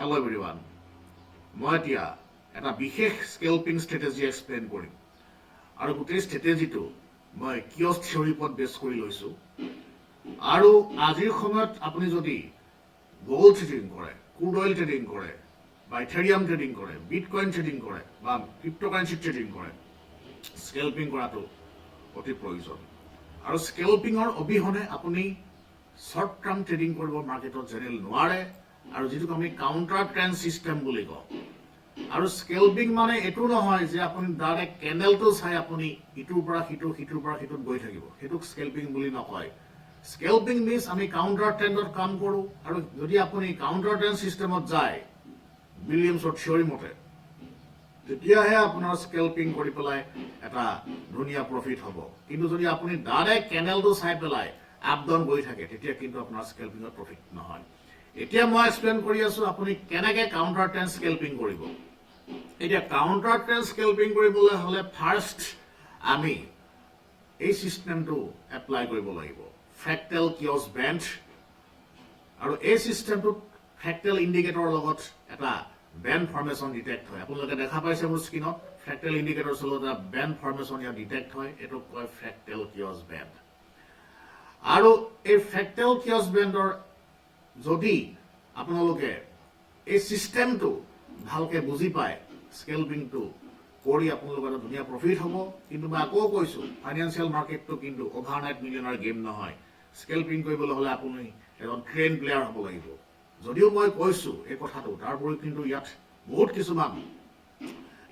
Hello everyone. মই এতিয়া এটা বিশেষ স্কেলপিং ষ্ট্ৰেটেজি এক্সপ্লেইন কৰিম আৰু গোটেই ষ্ট্ৰেটেজিটো মই কিয়ছ থিয়ৰি ওপৰত বেছ কৰি লৈছো আৰু আজিৰ সময়ত আপুনি যদি গোল্ড ট্ৰেডিং কৰে, ক্ৰুড অইল ট্ৰেডিং কৰে, বা ইথেৰিয়াম ট্ৰেডিং কৰে, বিটকইন ট্ৰেডিং কৰে বা ক্ৰিপ্ট'কাৰেঞ্চি ট্ৰেডিং কৰে, স্কেলপিং কৰাটো অতি প্ৰয়োজন। আৰু স্কেলপিঙৰ অবিহনে আপুনি শৰ্ট টাৰ্ম ট্ৰেডিং কৰিব মাৰ্কেটত জেনেৰেল নোৱাৰে আৰু যিটোক আমি কাউণ্টাৰ ট্ৰেণ্ড চিষ্টেম বুলি কওঁ। আৰু স্কেলপিং মানে এইটো নহয় যে আপুনি ডাইৰেক্ট কেণ্ডেলটো চাই আপুনি ইটোৰ পৰা সিটোত গৈ থাকিব, সেইটোক স্কেলপিং বুলি নকয়। স্কেলপিং মিনছ আমি কাউণ্টাৰ ট্ৰেণ্ডত কাম কৰোঁ আৰু যদি আপুনি কাউণ্টাৰ ট্ৰেণ্ড চিষ্টেমত যায় উইলিয়ামছৰ থিয়ৰী মতে, তেতিয়াহে আপোনাৰ স্কেলপিং কৰি পেলাই এটা ধুনীয়া প্ৰফিট হ'ব। কিন্তু যদি আপুনি ডাইৰেক্ট কেণ্ডেলটো চাই পেলাই আপ ডাউন গৈ থাকে, তেতিয়া কিন্তু আপোনাৰ স্কেলপিঙত প্ৰফিট নহয়। এতিয়া মই এক্সপ্লেইন কৰি আছো আপুনি কেনেকে কাউণ্টাৰ ট্ৰেণ্ড স্কেলপিং কৰিব। এতিয়া কাউণ্টাৰ ট্ৰেণ্ড স্কেলপিং কৰিবলৈ হ'লে ফাৰ্ষ্ট আমি এই চিষ্টেমটো এপ্লাই কৰিব লাগিব, ফ্ৰেক্টেল কিয়ছ বেণ্ড। আৰু এই চিষ্টেমটোত ফ্ৰেক্টেল ইণ্ডিকেটৰৰ লগত এটা বেণ্ড ফৰ্মেশ্যন ডিটেক্ট হয়। আপোনালোকে দেখা পাইছে মোৰ স্ক্ৰীনত ফ্ৰেক্টেল ইণ্ডিকেটৰ লগত এটা বেণ্ড ফৰ্মেশ্যন ইয়াত ডিটেক্ট হয়, এইটোক কয় ফ্ৰেক্টেল কিয়ছ বেণ্ড। আৰু এই ফ্ৰেক্টেল কিয়ছ বেণ্ডৰ যদি আপোনালোকে এই চিষ্টেমটো ভালকে বুজি পায়, স্কেলপিংটো কৰি আপোনালোকৰ এটা ধুনীয়া প্ৰফিট হ'ব। কিন্তু মই আকৌ কৈছো ফাইনেন্সিয়েল মাৰ্কেটটো কিন্তু অভাৰনাইট মিলিয়নাৰ গেম নহয়। স্কেলপিং কৰিবলৈ হ'লে আপুনি এজন ট্ৰেইন প্লেয়াৰ হ'ব লাগিব। যদিও মই কৈছো এই কথাটো, তাৰ উপৰি কিন্তু ইয়াত বহুত কিছুমান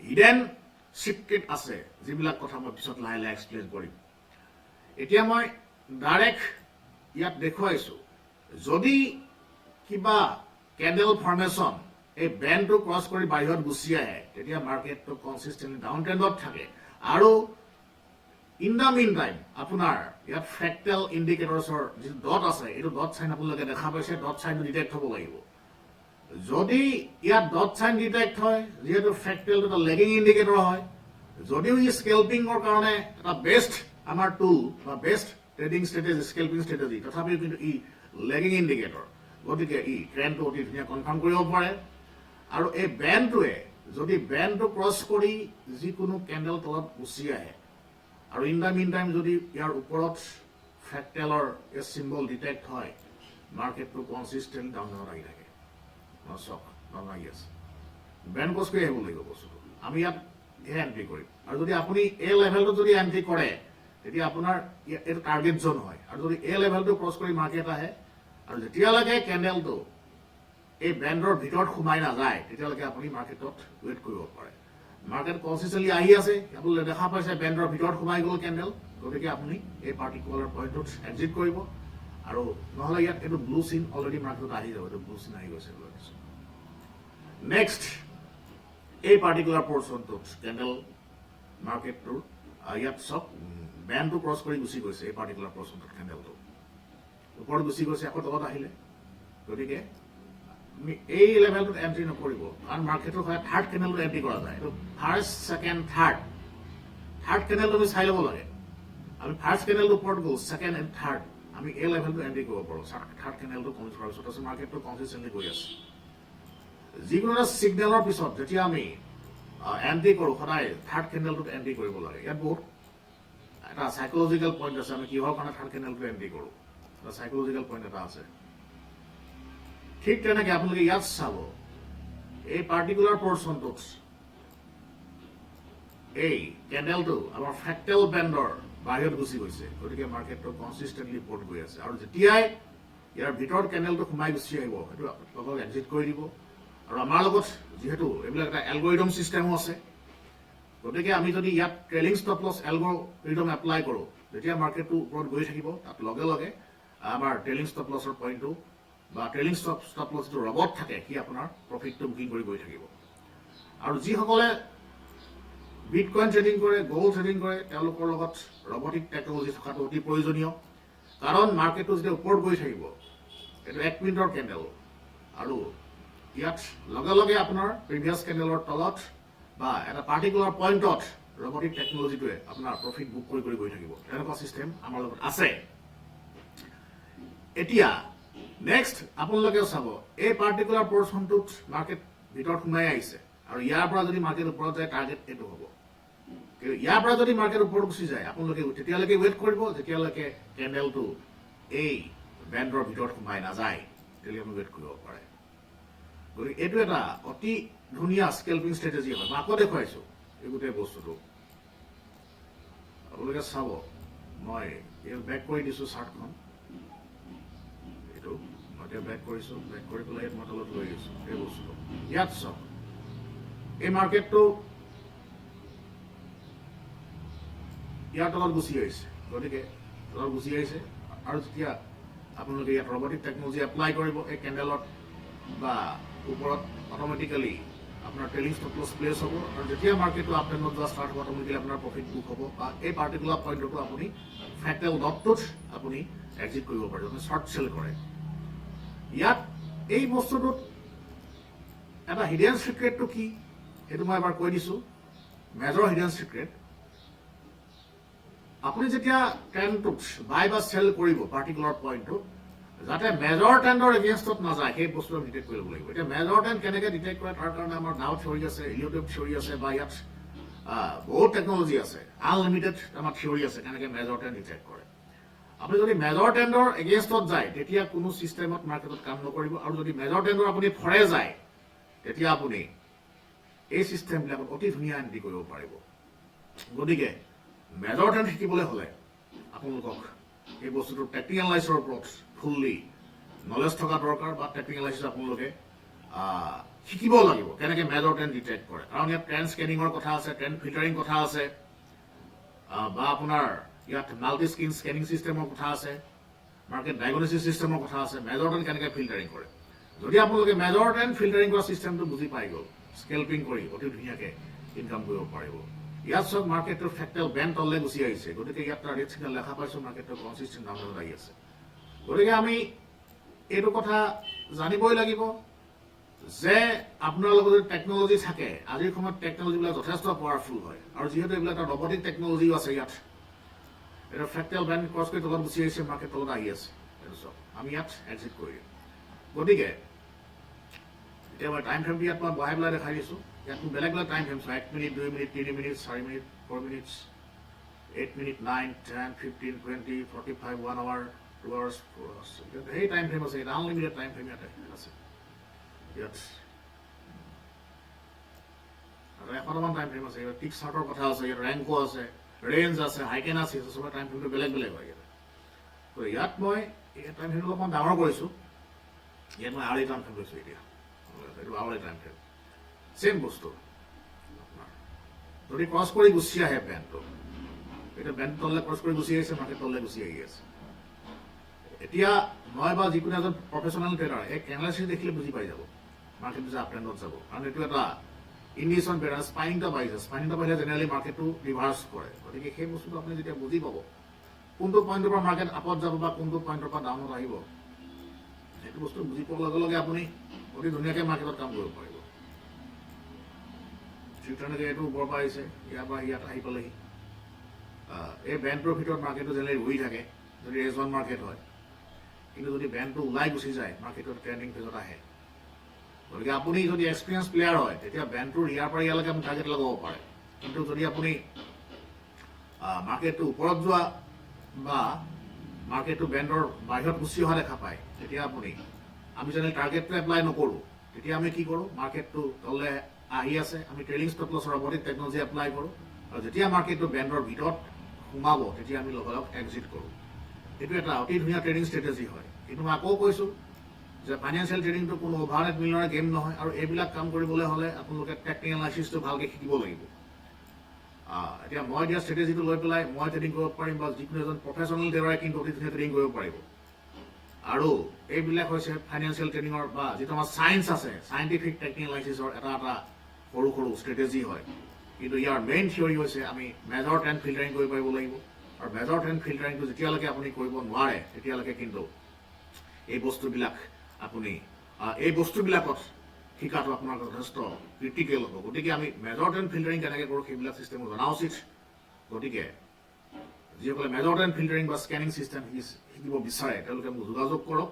হিডেন চিক্ৰেট আছে, যিবিলাক কথা মই পিছত লাহে লাহে এক্সপ্লেইন কৰিম। এতিয়া মই ডাইৰেক্ট ইয়াত দেখুৱাইছো, যদি কিবা কেণ্ডেল ফৰ্মেশ্যন এই বেণ্ডটো ক্ৰছ কৰি বাহিৰত গুচি আহে, তেতিয়া মাৰ্কেটটো কনচিষ্টেণ্টলি ডাউন ট্ৰেণ্ডত থাকে। আৰু ইন দ্য মিন টাইম আপোনাৰ ইয়াত ফ্ৰেক্টেল ইণ্ডিকেটৰ্ছৰ যিটো ডট আছে, এইটো ডট চাইন আপোনালোকে দেখা পাইছে, ডট চাইনটো ডিটেক্ট হ'ব লাগিব। যদি ইয়াত ডট চাইন ডিটেক্ট হয়, যিহেতু ফ্ৰেক্টেলটো এটা লেগিং ইণ্ডিকেটৰ হয়, যদিও ই স্কেলপিঙৰ কাৰণে এটা বেষ্ট আমাৰ টুল বা best trading strategy, scalping strategy, তথাপিও কিন্তু ই লেগিং ইণ্ডিকেটৰ, গতিকে ই ট্ৰেণ্ডটো অতি ধুনীয়া কনফাৰ্ম কৰিব পাৰে। আৰু এই বেণ্ডটোৱে যদি বেণ্ডটো ক্ৰছ কৰি যিকোনো কেণ্ডেল তলত গুচি আহে আৰু ইন দ্য মিন টাইম যদি ইয়াৰ ওপৰত ফ্ৰেক্টেলৰ এই চিম্বল ডিটেক্ট হয়, মাৰ্কেটটো কনচিষ্টেণ্ট ডাউনত আহি থাকে। চক ডাউন আহি আছে, বেণ্ড ক্ৰছ কৰি আহিব লাগিব বস্তুটো। আমি ইয়াত এণ্ট্ৰি কৰিম। আৰু যদি আপুনি এই লেভেলটোত যদি এণ্ট্ৰি কৰে, তেতিয়া আপোনাৰ এইটো টাৰ্গেট জোন হয়। আৰু যদি এই লেভেলটো ক্ৰছ কৰি মাৰ্কেট আহে আৰু যেতিয়ালৈকে কেণ্ডেলটো এই বেণ্ডৰ ভিতৰত সোমাই নাযায়, তেতিয়ালৈকে আপুনি মাৰ্কেটত ৱেইট কৰিব পাৰে। মাৰ্কেট কনচিষ্টেণ্টলি আহি আছে, আপোনালোকে দেখা পাইছে বেণ্ডৰ ভিতৰত সোমাই গ'ল কেণ্ডেল, গতিকে আপুনি এই পাৰ্টিকুলাৰ পইণ্টটোত এক্সিট কৰিব। আৰু নহ'লে ইয়াত এইটো ব্লু চিন অলৰেডি মাৰ্কেটত আহি যাব, এইটো ব্লু চিন আহি গৈছে। নেক্সট এই পাৰ্টিকুলাৰ পৰ্চনটোত কেণ্ডেল মাৰ্কেটটোৰ ইয়াত চক বেণ্ডটো ক্ৰছ কৰি গুচি গৈছে। এই পাৰ্টিকুলাৰ পৰ্চনটোত কেণ্ডেলটো ওপৰত গুচি গৈছে, আকৌ তলত আহিলে। গতিকে আমি এই লেভেলটোত এণ্ট্ৰি নকৰিব, কাৰণ মাৰ্কেটৰ হয় থাৰ্ড কেণ্ডেলটো এণ্ট্ৰি কৰা যায়। এইটো ফাৰ্ষ্ট, ছেকেণ্ড, থাৰ্ড কেণ্ডেলটো আমি চাই ল'ব লাগে। আমি ফাৰ্ষ্ট কেণ্ডেলটো ওপৰত গ'ল, ছেকেণ্ড এণ্ড থাৰ্ড আমি এই লেভেলটো এণ্ট্ৰি কৰিব পাৰোঁ। থাৰ্ড কেণ্ডেলটো কমপ্লিট কৰাৰ পিছত তাৰপিছত মাৰ্কেটটো কনচিষ্টেণ্টলি গৈ আছে। যিকোনো এটা ছিগনেলৰ পিছত যেতিয়া আমি এণ্ট্ৰি কৰোঁ, সদায় থাৰ্ড কেণ্ডেলটোত এণ্ট্ৰি কৰিব লাগে। ইয়াত বহুত এটা চাইকলজিকেল পইণ্ট আছে, আমি কিহৰ কাৰণে থাৰ্ড কেণ্ডেলটো এণ্ট্ৰি কৰোঁ, এটা চাইকলজিকেল পইণ্ট এটা আছে। ঠিক তেনেকে আপোনালোকে ইয়াত চাব, এই পাৰ্টিকুলাৰ পৰ্চনটোত এই কেণ্ডেলটো আমাৰ ফ্ৰেক্টেল বেণ্ডৰ বাহিৰত গুচি গৈছে, গতিকে মাৰ্কেটটো কনচিষ্টেণ্টলি ওপৰত গৈ আছে। আৰু যেতিয়াই ইয়াৰ ভিতৰত কেণ্ডেলটো সোমাই গুচি আহিব, সেইটো আপোনালোকক এক্সিট কৰি দিব। আৰু আমাৰ লগত যিহেতু এইবিলাক এটা এলগৰিদম চিষ্টেমো আছে, গতিকে আমি যদি ইয়াত trailing stop loss algorithm apply কৰোঁ, যেতিয়া মাৰ্কেটটো ওপৰত গৈ থাকিব, তাত লগে লগে আমাৰ ট্ৰেইলিং ষ্টপ লছৰ পইণ্টটো বা ট্ৰেইলিং ষ্টপ লছ যিটো ৰবট থাকে, সি আপোনাৰ প্ৰফিটটো বুকিং কৰি গৈ থাকিব। আৰু যিসকলে বিটকইন ট্ৰেডিং কৰে, গ'ল্ড ট্ৰেডিং কৰে, তেওঁলোকৰ লগত ৰবটিক টেকনলজি থকাটো অতি প্ৰয়োজনীয়। কাৰণ মাৰ্কেটটো যেতিয়া ওপৰত গৈ থাকিব, এইটো 1 মিনিটৰ কেণ্ডেল, আৰু ইয়াত লগে লগে আপোনাৰ প্ৰিভিয়াছ কেণ্ডেলৰ তলত বা এটা পাৰ্টিকুলাৰ পইণ্টত ৰবটিক টেকনলজিটোৱে আপোনাৰ প্ৰফিট বুক কৰি গৈ থাকিব। তেনেকুৱা চিষ্টেম আমাৰ লগত আছে। এতিয়া নেক্সট আপোনালোকে চাব এই পাৰ্টিকুলাৰ পৰ্চনটোত মাৰ্কেট ভিতৰত সোমাই আহিছে আৰু ইয়াৰ পৰা যদি মাৰ্কেট ওপৰত যায় টাৰ্গেট এইটো হ'ব ইয়াৰ পৰা যদি মাৰ্কেট ওপৰত গুচি যায় আপোনালোকে তেতিয়ালৈকে ৱেইট কৰিব যেতিয়ালৈকে কেণ্ডেলটো এই বেণ্ডৰ ভিতৰত সোমাই নাযায় তেতিয়ালৈকে আপুনি ৱেইট কৰিব পাৰে গতিকে এইটো এটা অতি ধুনীয়া স্কেলপিং ষ্ট্ৰেটেজি হয় মই আকৌ দেখুৱাইছো এই গোটেই বস্তুটো আপোনালোকে চাব মই এই বেক কৰি দিছো চাৰ্টখন এইটো মই এতিয়া বেক কৰিছো বেক কৰি পেলাই মই তলত লৈ গৈছো এই বস্তুটো ইয়াত চাওক এই মাৰ্কেটটো ইয়াৰ তলত গুচি আহিছে গতিকে তলত গুচি আহিছে আৰু যেতিয়া আপোনালোকে ইয়াত ৰবটিক টেকনলজি এপ্লাই কৰিব এই কেণ্ডেলত বা ওপৰত অট'মেটিকেলি আপোনাৰ ট্ৰেইলিং ষ্টপ লছ প্লেচ হ'ব আৰু যেতিয়া মাৰ্কেটটো আপ ট্ৰেণ্ডত যোৱা ষ্টাৰ্ট হ'ব অট'মেটিকেলি আপোনাৰ প্ৰফিট বুক হ'ব বা এই পাৰ্টিকুলাৰ পইণ্টতো আপুনি ফ্ৰেক্টেল ডটটোত আপুনি এক্সিট কৰিব পাৰিব আপুনি শ্বৰ্ট চেল কৰে ইয়াত এই বস্তুটোত এটা হিডেন চিক্ৰেটটো কি সেইটো মই এবাৰ কৈ দিছো মেজৰ হিডেন চিক্ৰেট আপুনি যেতিয়া ট্ৰেণ্ডটোত বাই বা চেল কৰিব পাৰ্টিকুলাৰ পইণ্টটো যাতে মেজৰ ট্ৰেণ্ডৰ এগেইনষ্টত নাযায় সেই বস্তুটো ডিটেক্ট কৰিব লাগিব এতিয়া মেজৰ ট্ৰেণ্ড কেনেকৈ ডিটেক্ট কৰে তাৰ কাৰণে আমাৰ ডাউ থিয়ৰী আছে ইলিঅ'টিভ থিয়ৰী আছে বা ইয়াত বহুত টেকনলজি আছে আনলিমিটেড আমাৰ থিয়ৰী আছে কেনেকৈ মেজৰ ট্ৰেণ্ড ডিটেক্ট কৰে আপুনি যদি মেজৰ ট্ৰেণ্ডৰ এগেইনষ্টত যায় তেতিয়া কোনো চিষ্টেমত মাৰ্কেটত কাম নকৰিব আৰু যদি মেজৰ ট্ৰেণ্ডৰ আপুনি ফৰে যায় তেতিয়া আপুনি এই চিষ্টেমবিলাকত অতি ধুনীয়া এণ্ট্ৰি কৰিব পাৰিব গতিকে মেজৰ ট্ৰেণ্ড শিকিবলৈ হ'লে আপোনালোকক এই বস্তুটোৰ টেকনিকেল এনালাইচিছৰ ওপৰত ফুল্লি নলেজ থকা দৰকাৰ বা টেকনিকেল এনালাইচিছ আপোনালোকে শিকিব লাগিব কেনেকৈ মেজৰ ট্ৰেণ্ড ডিটেক্ট কৰে কাৰণ ইয়াত ট্ৰেণ্ড স্কেনিঙৰ কথা আছে ট্ৰেণ্ড ফিল্টাৰিং কথা আছে বা আপোনাৰ ইয়াত মাল্টি স্ক্ৰীন স্কেনিং চিষ্টেমৰ কথা আছে মাৰ্কেট ডায়গনচিছ চিষ্টেমৰ কথা আছে মেজৰ ট্ৰেণ্ড কেনেকৈ ফিল্টাৰিং কৰে যদি আপোনালোকে মেজৰ ট্ৰেণ্ড ফিল্টাৰিং কৰা চিষ্টেমটো বুজি পাই গ'ল স্কেলপিং কৰি অতি ধুনীয়াকৈ ইনকাম কৰিব পাৰিব ইয়াত চব মাৰ্কেটৰ ফ্ৰেক্টেল বেণ্ড তললৈ গুচি আহিছে গতিকে ইয়াত তাৰ ৰেট চিগনেল দেখা পাইছো মাৰ্কেটৰ কনচিষ্টেণ্ট ডাউনলৈ আহি আছে গতিকে আমি এইটো কথা জানিবই লাগিব যে আপোনাৰ লগত যদি টেকনলজি থাকে আজিৰ সময়ত টেকনলজিবিলাক যথেষ্ট পাৱাৰফুল হয় আৰু যিহেতু এইবিলাক এটা ৰবটিক টেকনলজিও আছে ইয়াত এটা ফ্ৰেক্টেল বেণ্ড ক্ৰছ কৰি তলত গুচি আহিছে মাৰ্কেট তলত আহি আছে এইটো চব আমি ইয়াত এক্সিট কৰি দিম গতিকে এতিয়া মই টাইম ফ্ৰেমটো ইয়াত মই বহাই পেলাই দেখাই দিছোঁ ইয়াত বেলেগ বেলেগ time frame 1 minute 2 minute 3 minute 4 minute 4 minute 8 minute 9 10 15 20 45 1 hour 2 hours 4 hours সেই টাইম ফ্ৰেম আছে এটা আনলিমিটেড টাইম ফ্ৰেম ইয়াতে আছে ইয়াত আৰু এখনমান টাইম ফ্ৰেম আছে ইয়াত টিক চাৰ্টৰ কথা আছে ইয়াত ৰেংকো আছে ৰেঞ্জ আছে হাইকেন আছে চবৰে টাইম ফ্ৰেমটো বেলেগ বেলেগ হয় ইয়াত মই এই টাইম ফ্ৰেমটো অকণমান ডাঙৰ কৰিছোঁ ইয়াত মই আঢ়ৈ টাইম ফ্ৰেম লৈছোঁ এতিয়া এইটো আঢ়ৈ টাইম ফ্ৰেম চেম বস্তু আপোনাৰ যদি ক্ৰছ কৰি গুচি আহে বেণ্ডটো এতিয়া বেণ্ড তললৈ ক্ৰছ কৰি গুচি আহিছে মাৰ্কেট তললৈ গুচি আহি আছে এতিয়া মই বা যিকোনো এজন প্ৰফেচনেল ট্ৰেডাৰ এই এনালাইচিছ দেখিলে বুজি পাই যাব মাৰ্কেটটো যে আপ ট্ৰেণ্ডত যাব কাৰণ এইটো এটা ইণ্ডিকেশ্যন পেটাৰ্ণ স্পাইনিংটা পাইছে স্পাইনিংটা পাইলে জেনেৰেলি মাৰ্কেটটো ৰিভাৰ্চ কৰে গতিকে সেই বস্তুটো আপুনি যেতিয়া বুজি পাব কোনটো পইণ্টৰ পৰা মাৰ্কেট আপত যাব বা কোনটো পইণ্টৰ পৰা ডাউনত আহিব সেইটো বস্তু বুজি পোৱাৰ লগে লগে আপুনি অতি ধুনীয়াকৈ মাৰ্কেটত কাম কৰিব পাৰিব ঠিক তেনেকৈ এইটো ওপৰৰ পৰা আহিছে ইয়াৰ পৰা ইয়াত আহি পালেহি এই বেণ্ডটোৰ ভিতৰত মাৰ্কেটটো জেনেৰেলি ঘূৰি থাকে যদি ৰেজ অন মাৰ্কেট হয় কিন্তু যদি বেণ্ডটো ওলাই গুচি যায় মাৰ্কেটত ট্ৰেণ্ডিং ফেজত আহে গতিকে আপুনি যদি এক্সপিৰিয়েঞ্চ প্লেয়াৰ হয় তেতিয়া বেণ্ডটোৰ ইয়াৰ পৰা ইয়ালৈকে আপুনি টাৰ্গেট লগাব পাৰে কিন্তু যদি আপুনি মাৰ্কেটটো ওপৰত যোৱা বা মাৰ্কেটটো বেণ্ডৰ বাহিৰত গুচি অহা দেখা পায় তেতিয়া আপুনি আমি যদি টাৰ্গেটটো এপ্লাই নকৰোঁ তেতিয়া আমি কি কৰোঁ মাৰ্কেটটো তললৈ আহি আছে আমি ট্ৰেইলিং ষ্টপ লছৰ ৰবটিক টেকনলজি এপ্লাই কৰোঁ আৰু যেতিয়া মাৰ্কেটটো বেণ্ডৰ ভিতৰত সোমাব তেতিয়া আমি লগে লগে এক্সিট কৰোঁ এইটো এটা অতি ধুনীয়া ট্ৰেডিং ষ্ট্ৰেটেজি হয় কিন্তু মই আকৌ কৈছোঁ যে ফাইনেন্সিয়েল ট্ৰেডিংটো কোনো অভাৰনেট মিলিয়নৰ গেম নহয় আৰু এইবিলাক কাম কৰিবলৈ হ'লে আপোনালোকে টেকনিকেল এনালাইচিছটো ভালকৈ শিকিব লাগিব এতিয়া মই দিয়া ষ্ট্ৰেটেজিটো লৈ পেলাই মই ট্ৰেডিং কৰিব পাৰিম বা যিকোনো এজন প্ৰফেচনেল ট্ৰেডাৰে কিন্তু অতি ধুনীয়া ট্ৰেডিং কৰিব পাৰিব আৰু এইবিলাক হৈছে ফাইনেন্সিয়েল ট্ৰেডিঙৰ বা যিটো আমাৰ চায়েন্স আছে চাইণ্টিফিক টেকনিকেল এনালাইচিছৰ এটা এটা সৰু সৰু ষ্ট্ৰেটেজি হয় কিন্তু ইয়াৰ মেইন থিয়ৰী হৈছে আমি মেজৰ ট্ৰেণ্ড ফিল্টাৰিং কৰিব পাৰিব লাগিব আৰু মেজৰ ট্ৰেণ্ড ফিল্টাৰিংটো যেতিয়ালৈকে আপুনি কৰিব নোৱাৰে তেতিয়ালৈকে কিন্তু এই বস্তুবিলাক আপুনি এই বস্তুবিলাকত শিকাটো আপোনাৰ যথেষ্ট ক্ৰিটিকেল হ'ব গতিকে আমি মেজৰ ট্ৰেণ্ড ফিল্টাৰিং কেনেকৈ কৰোঁ সেইবিলাক চিষ্টেমো জনা উচিত গতিকে যিসকলে মেজৰ ট্ৰেণ্ড ফিল্টাৰিং বা স্কেনিং চিষ্টেম শিকিব বিচাৰে তেওঁলোকে মোক যোগাযোগ কৰক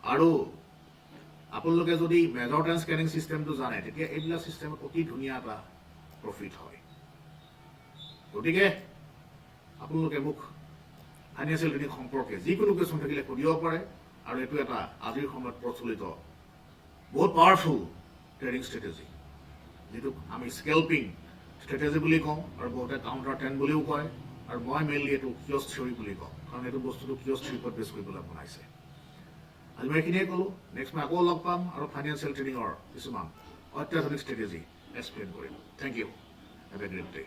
আৰু আপোনালোকে যদি মেজৰ ট্ৰেণ্ড স্কেনিং চিষ্টেমটো জানে তেতিয়া এইবিলাক চিষ্টেমত অতি ধুনীয়া এটা প্ৰফিট হয় গতিকে আপোনালোকে মোক ফাইনেন্সিয়েল ট্ৰেডিং সম্পৰ্কে যিকোনো কুৱেশ্যন থাকিলে সুধিব পাৰে আৰু এইটো এটা আজিৰ সময়ত প্ৰচলিত বহুত পাৱাৰফুল ট্ৰেডিং ষ্ট্ৰেটেজি যিটোক আমি স্কেলপিং ষ্ট্ৰেটেজি বুলি কওঁ আৰু বহুতে কাউণ্টাৰ ট্ৰেণ্ড বুলিও কয় আৰু মই মেইনলি এইটো কিয়ছ থিয়ৰী বুলি কওঁ কাৰণ এইটো বস্তুটো কিয়ছ থিয়ৰীৰ ওপৰত বেছ কৰিবলৈ বনাইছে আজি মই এইখিনিয়ে ক'লোঁ নেক্সট মই আকৌ লগ পাম আৰু ফাইনেন্সিয়েল ট্ৰেডিঙৰ কিছুমান অত্যাধুনিক ষ্ট্ৰেটেজি এক্সপ্লেইন কৰিম thank you have a great day